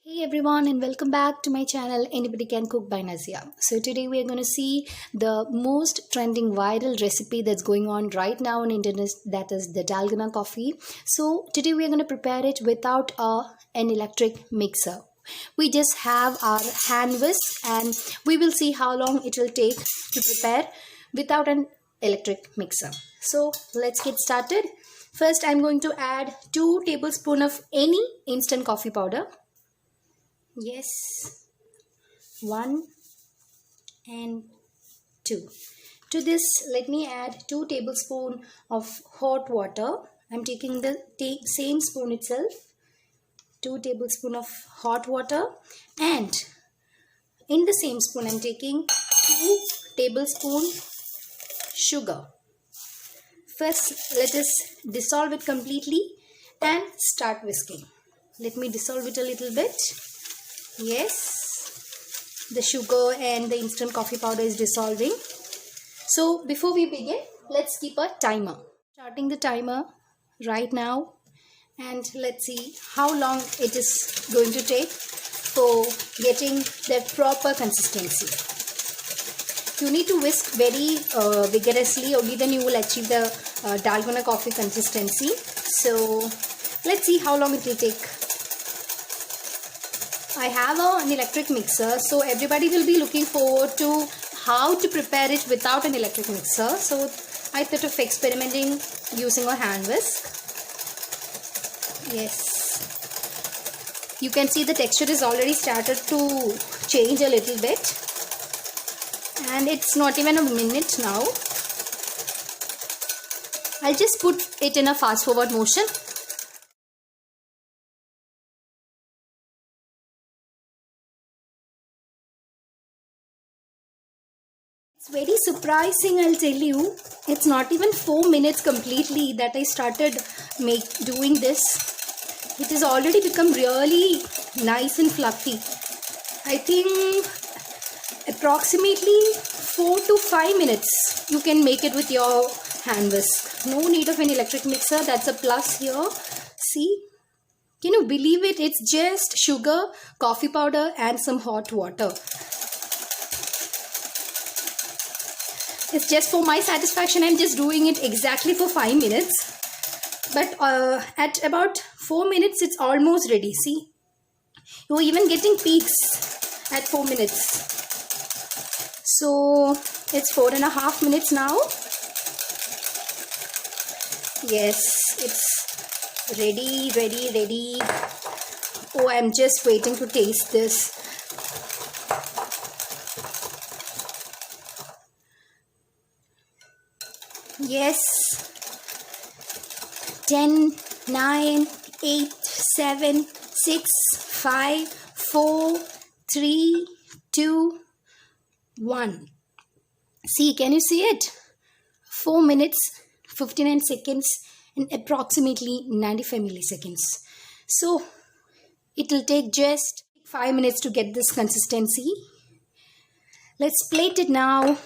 Hey everyone, and welcome back to my channel Anybody Can Cook by Nazia. So today we are going to see the most trending viral recipe that's going on right now on internet, that is the Dalgona coffee. So today we are going to prepare it without an electric mixer. We just have our hand whisk and we will see how long it will take to prepare without an electric mixer. So let's get started. First I'm going to add 2 tablespoons of any instant coffee powder. Yes, 1 and 2. To this, let me add 2 tablespoons of hot water. I'm taking the same spoon itself. 2 tablespoons of hot water, and in the same spoon I'm taking 2 tablespoons sugar. First, let us dissolve it completely and start whisking. Let me dissolve it a little bit. Yes, the sugar and the instant coffee powder is dissolving. So before we begin, let's keep a timer. Starting the timer right now, and let's see how long it is going to take for getting that proper consistency. You need to whisk very vigorously, only then you will achieve the Dalgona coffee consistency. So let's see how long it will take. I have an electric mixer, so everybody will be looking forward to how to prepare it without an electric mixer. So I thought of experimenting using a hand whisk. Yes, you can see the texture is already started to change a little bit, and it's not even a minute now. I'll just put it in a fast forward motion. It's very surprising, I'll tell you. It's not even 4 minutes completely that I started doing this. It has already become really nice and fluffy. I think approximately 4 to 5 minutes you can make it with your hand whisk. No need of an electric mixer. That's a plus here. See? Can you believe it? It's just sugar, coffee powder and some hot water. It's just for my satisfaction. I'm just doing it exactly for 5 minutes. But at about 4 minutes, it's almost ready. See? You're even getting peaks at 4 minutes. So, it's 4.5 minutes now. Yes, it's ready. Oh, I'm just waiting to taste this. Yes, 10, 9, 8, 7, 6, 5, 4, 3, 2, 1. See, can you see it? 4 minutes, 59 seconds and approximately 95 milliseconds. So, it will take just 5 minutes to get this consistency. Let's plate it now